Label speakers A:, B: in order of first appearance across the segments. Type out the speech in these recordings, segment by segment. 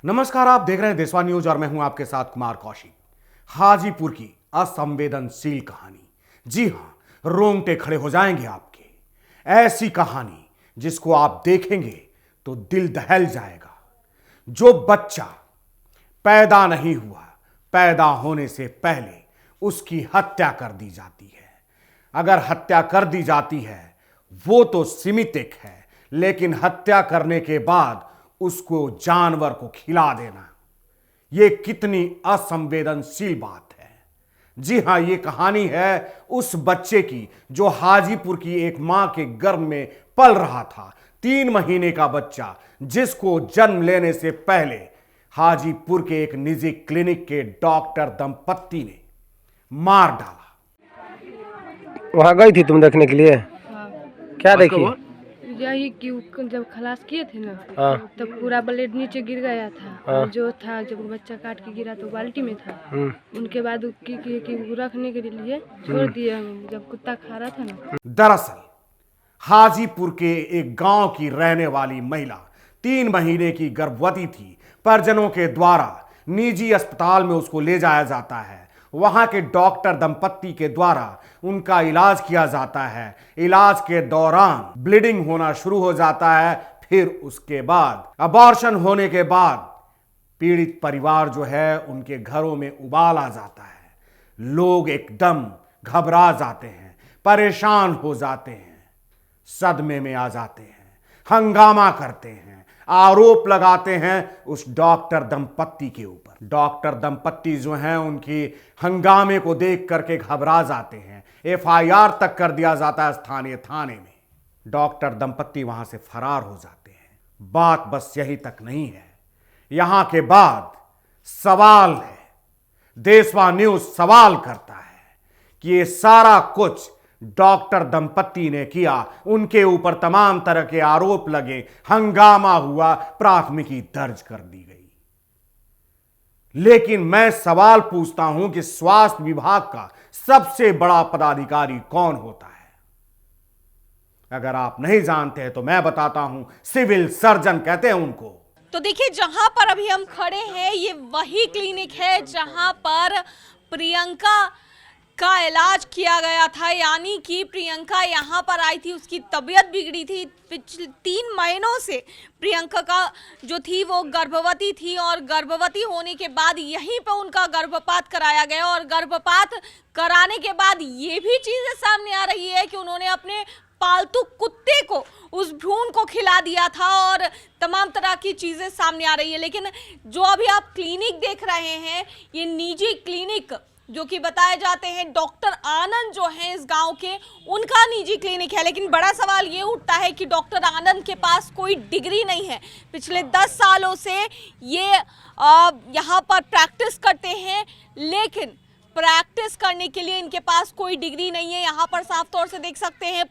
A: नमस्कार, आप देख रहे हैं देशवा न्यूज और मैं हूं आपके साथ कुमार कौशिक। हाजीपुर की असंवेदनशील कहानी। जी हां, रोंगटे खड़े हो जाएंगे आपके। ऐसी कहानी जिसको आप देखेंगे तो दिल दहल जाएगा। जो बच्चा पैदा नहीं हुआ, पैदा होने से पहले उसकी हत्या कर दी जाती है। अगर हत्या कर दी जाती है वो तो सीमित है, लेकिन हत्या करने के बाद उसको जानवर को खिला देना, यह कितनी असंवेदनशील बात है। जी हां, यह कहानी है उस बच्चे की जो हाजीपुर की एक मां के गर्भ में पल रहा था। 3 महीने का बच्चा जिसको जन्म लेने से पहले हाजीपुर के एक निजी क्लिनिक के डॉक्टर दंपत्ति ने मार डाला।
B: वहाँ गई थी तुम देखने के लिए?
C: हाँ,
B: क्या देखी?
C: यही कि जब खलास किए थे ना,
B: हाँ।
C: तब पूरा ब्लेड नीचे गिर गया था।
B: हाँ।
C: और जो था, जब बच्चा काट के गिरा तो बाल्टी में था। उनके बाद कि रखने के लिए छोड़ दिए हम, जब कुत्ता खा रहा था ना।
A: दरअसल हाजीपुर के एक गांव की रहने वाली महिला 3 महीने की गर्भवती थी। परिजनों के द्वारा निजी अस्पताल में उसको ले जाया जाता है। वहां के डॉक्टर दंपत्ति के द्वारा उनका इलाज किया जाता है। इलाज के दौरान ब्लीडिंग होना शुरू हो जाता है। फिर उसके बाद अबॉर्शन होने के बाद पीड़ित परिवार जो है उनके घरों में उबाल आ जाता है। लोग एकदम घबरा जाते हैं, परेशान हो जाते हैं, सदमे में आ जाते हैं, हंगामा करते हैं, आरोप लगाते हैं उस डॉक्टर दंपत्ति के ऊपर। डॉक्टर दंपत्ति जो हैं उनकी हंगामे को देख करके घबरा जाते हैं। एफआईआर तक कर दिया जाता है स्थानीय थाने में। डॉक्टर दंपत्ति वहां से फरार हो जाते हैं। बात बस यही तक नहीं है। यहां के बाद सवाल है, देशवा न्यूज सवाल करता है कि ये सारा कुछ डॉक्टर दंपत्ति ने किया। उनके ऊपर तमाम तरह के आरोप लगे, हंगामा हुआ, प्राथमिकी दर्ज कर दी गई। लेकिन मैं सवाल पूछता हूं कि स्वास्थ्य विभाग का सबसे बड़ा पदाधिकारी कौन होता है? अगर आप नहीं जानते हैं तो मैं बताता हूं, सिविल सर्जन कहते हैं उनको।
D: तो देखिए, जहां पर अभी हम खड़े हैं ये वही क्लिनिक है जहां पर प्रियंका का इलाज किया गया था। यानी कि प्रियंका यहाँ पर आई थी, उसकी तबीयत बिगड़ी थी। पिछले 3 महीनों से प्रियंका का जो थी वो गर्भवती थी और गर्भवती होने के बाद यहीं पर उनका गर्भपात कराया गया। और गर्भपात कराने के बाद ये भी चीज़ें सामने आ रही है कि उन्होंने अपने पालतू कुत्ते को, उस भ्रूण को खिला दिया था और तमाम तरह की चीज़ें सामने आ रही है। लेकिन जो अभी आप क्लिनिक देख रहे हैं, ये निजी क्लिनिक जो कि बताए जाते हैं डॉक्टर आनंद जो हैं इस गांव के, उनका निजी क्लिनिक है। लेकिन बड़ा सवाल ये उठता है कि डॉक्टर आनंद के पास कोई डिग्री नहीं है। पिछले 10 सालों से ये यहाँ पर प्रैक्टिस करते हैं, लेकिन प्रैक्टिस करने के लिए इनके पास कोई डिग्री नहीं है। यहाँ पर साफ तौर से देख सकते हैं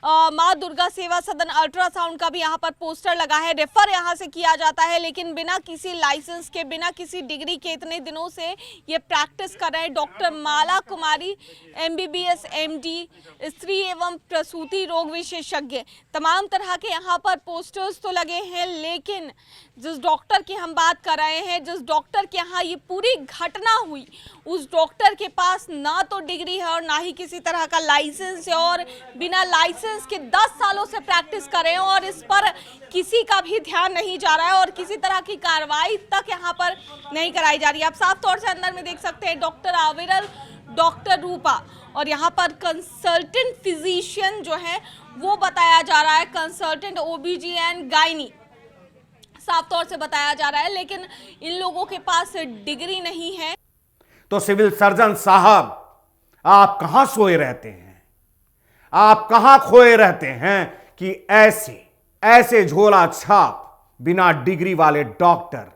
D: माँ दुर्गा सेवा सदन अल्ट्रासाउंड का भी यहाँ पर पोस्टर लगा है। रेफर यहाँ से किया जाता है, लेकिन बिना किसी लाइसेंस के, बिना किसी डिग्री के इतने दिनों से ये प्रैक्टिस कर रहे हैं। डॉक्टर माला कुमारी MBBS MD, स्त्री एवं प्रसूति रोग विशेषज्ञ, तमाम तरह के यहाँ पर पोस्टर्स तो लगे हैं। लेकिन जिस डॉक्टर की हम बात कर रहे हैं, जिस डॉक्टर के यहाँ ये पूरी घटना हुई, उस डॉक्टर के पास ना तो डिग्री है और ना ही किसी तरह का लाइसेंस है। और बिना लाइसेंस के 10 सालों से प्रैक्टिस कर रहे हैं और इस पर किसी का भी ध्यान नहीं जा रहा है और किसी तरह की कार्रवाई तक यहाँ पर नहीं कराई जा रही है। आप साफ तौर से अंदर में देख सकते हैं डॉक्टर आविरल, डॉक्टर रूपा और यहाँ पर कंसल्टेंट फिजिशियन जो है वो बताया जा रहा है, कंसल्टेंट OBGYN गायनी साफ तौर से बताया जा रहा है। लेकिन इन लोगों के पास डिग्री नहीं है।
A: तो सिविल सर्जन साहब, आप कहां सोए रहते हैं? आप कहां खोए रहते हैं कि ऐसे झोला छाप बिना डिग्री वाले डॉक्टर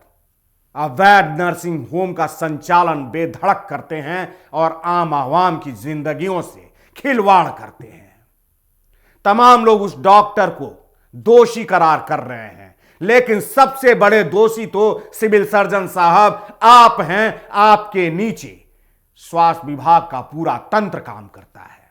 A: अवैध नर्सिंग होम का संचालन बेधड़क करते हैं और आम आवाम की जिंदगियों से खिलवाड़ करते हैं। तमाम लोग उस डॉक्टर को दोषी करार कर रहे हैं, लेकिन सबसे बड़े दोषी तो सिविल सर्जन साहब आप हैं। आपके नीचे स्वास्थ्य विभाग का पूरा तंत्र काम करता है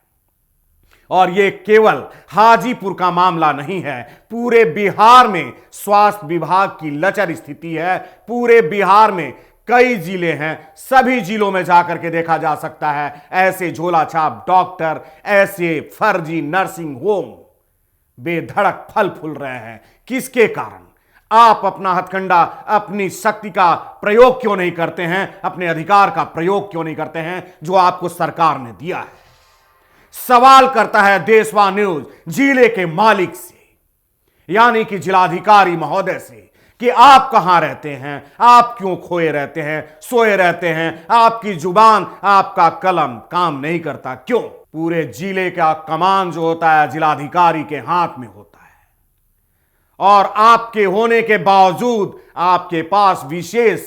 A: और ये केवल हाजीपुर का मामला नहीं है, पूरे बिहार में स्वास्थ्य विभाग की लचर स्थिति है। पूरे बिहार में कई जिले हैं, सभी जिलों में जाकर के देखा जा सकता है ऐसे झोलाछाप डॉक्टर, ऐसे फर्जी नर्सिंग होम बेधड़क फल फूल रहे हैं। किसके कारण? आप अपना हथकंडा, अपनी शक्ति का प्रयोग क्यों नहीं करते हैं? अपने अधिकार का प्रयोग क्यों नहीं करते हैं जो आपको सरकार ने दिया है? सवाल करता है देशवा न्यूज जिले के मालिक से, यानी कि जिलाधिकारी महोदय से, कि आप कहां रहते हैं? आप क्यों खोए रहते हैं, सोए रहते हैं? आपकी जुबान, आपका कलम काम नहीं करता क्यों? पूरे जिले का कमान जो होता है जिलाधिकारी के हाथ में होता है, और आपके होने के बावजूद, आपके पास विशेष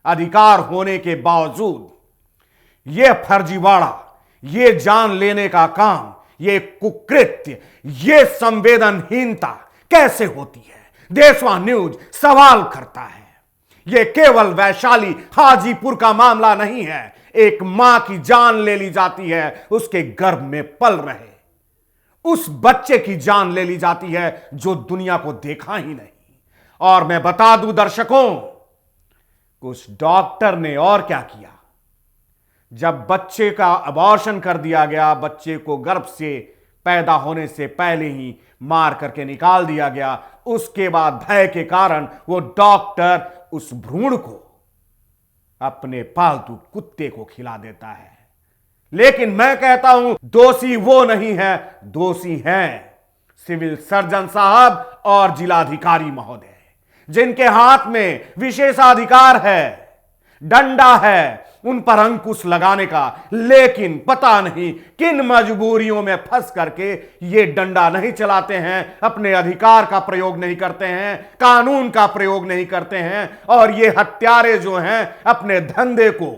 A: अधिकार होने के बावजूद यह फर्जीवाड़ा, यह जान लेने का काम, यह कुकृत्य, यह संवेदनहीनता कैसे होती है? देशवा न्यूज सवाल करता है। यह केवल वैशाली हाजीपुर का मामला नहीं है। एक मां की जान ले ली जाती है, उसके गर्भ में पल रहे उस बच्चे की जान ले ली जाती है जो दुनिया को देखा ही नहीं। और मैं बता दूं दर्शकों, कुछ डॉक्टर ने और क्या किया। जब बच्चे का अबॉर्शन कर दिया गया, बच्चे को गर्भ से पैदा होने से पहले ही मार करके निकाल दिया गया, उसके बाद भय के कारण वो डॉक्टर उस भ्रूण को अपने पालतू कुत्ते को खिला देता है। लेकिन मैं कहता हूं दोषी वो नहीं है, दोषी हैं सिविल सर्जन साहब और जिलाधिकारी महोदय, जिनके हाथ में विशेषाधिकार है, डंडा है उन पर अंकुश लगाने का। लेकिन पता नहीं किन मजबूरियों में फंस करके ये डंडा नहीं चलाते हैं, अपने अधिकार का प्रयोग नहीं करते हैं, कानून का प्रयोग नहीं करते हैं, और ये हत्यारे जो हैं अपने धंधे को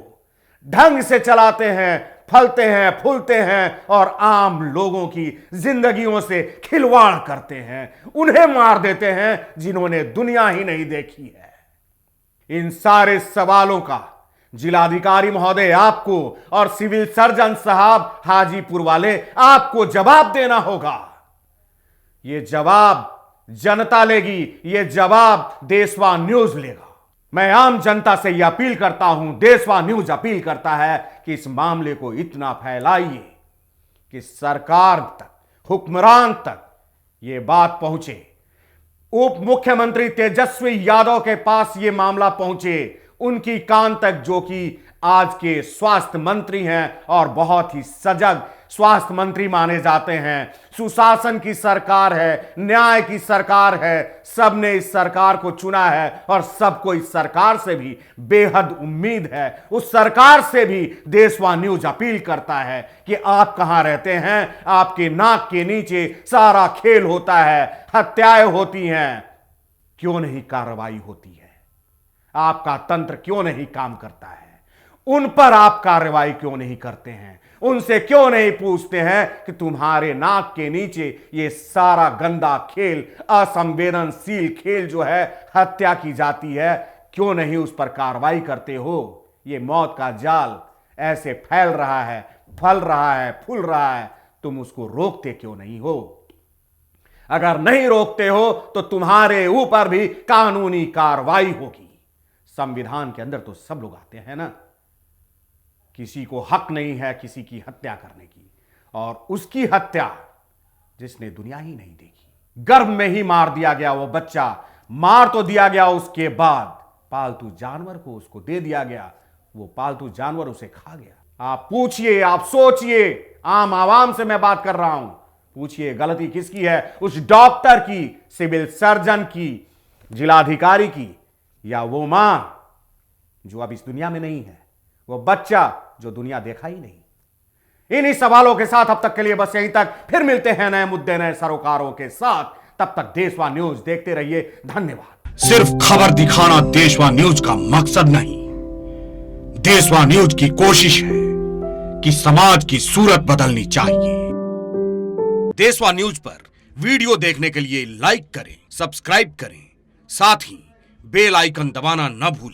A: ढंग से चलाते हैं, फलते हैं, फूलते हैं और आम लोगों की जिंदगियों से खिलवाड़ करते हैं, उन्हें मार देते हैं जिन्होंने दुनिया ही नहीं देखी है। इन सारे सवालों का जिलाधिकारी महोदय आपको और सिविल सर्जन साहब हाजीपुर वाले आपको जवाब देना होगा। यह जवाब जनता लेगी, यह जवाब देशवा न्यूज लेगा। मैं आम जनता से यह अपील करता हूं, देशवा न्यूज अपील करता है कि इस मामले को इतना फैलाइए कि सरकार तक, हुक्मरान तक यह बात पहुंचे, उप मुख्यमंत्री तेजस्वी यादव के पास यह मामला पहुंचे, उनकी कान तक, जो कि आज के स्वास्थ्य मंत्री हैं और बहुत ही सजग स्वास्थ्य मंत्री माने जाते हैं। सुशासन की सरकार है, न्याय की सरकार है, सबने इस सरकार को चुना है और सबको इस सरकार से भी बेहद उम्मीद है। उस सरकार से भी देशवा न्यूज अपील करता है कि आप कहां रहते हैं? आपके नाक के नीचे सारा खेल होता है, हत्याएं होती हैं, क्यों नहीं कार्रवाई होती है? आपका तंत्र क्यों नहीं काम करता है? उन पर आप कार्रवाई क्यों नहीं करते हैं? उनसे क्यों नहीं पूछते हैं कि तुम्हारे नाक के नीचे ये सारा गंदा खेल, असंवेदनशील खेल जो है, हत्या की जाती है, क्यों नहीं उस पर कार्रवाई करते हो? ये मौत का जाल ऐसे फैल रहा है, फल रहा है, फूल रहा है, तुम उसको रोकते क्यों नहीं हो? अगर नहीं रोकते हो तो तुम्हारे ऊपर भी कानूनी कार्रवाई होगी। संविधान के अंदर तो सब लोग आते हैं ना, किसी को हक नहीं है किसी की हत्या करने की, और उसकी हत्या जिसने दुनिया ही नहीं देखी, गर्भ में ही मार दिया गया वो बच्चा, मार तो दिया गया, उसके बाद पालतू जानवर को उसको दे दिया गया, वो पालतू जानवर उसे खा गया। आप पूछिए, आप सोचिए, आम आवाम से मैं बात कर रहा हूं, पूछिए गलती किसकी है? उस डॉक्टर की, सिविल सर्जन की, जिलाधिकारी की, या वो मां जो अब इस दुनिया में नहीं है, वो बच्चा जो दुनिया देखा ही नहीं? इन्हीं सवालों के साथ अब तक के लिए बस यहीं तक, फिर मिलते हैं नए मुद्दे, नए सरोकारों के साथ। तब तक देशवा न्यूज देखते रहिए। धन्यवाद।
E: सिर्फ खबर दिखाना देशवा न्यूज का मकसद नहीं, देशवा न्यूज की कोशिश है कि समाज की सूरत बदलनी चाहिए। देशवा न्यूज पर वीडियो देखने के लिए लाइक करें, सब्सक्राइब करें, साथ ही बेल आइकन दबाना न भूलें।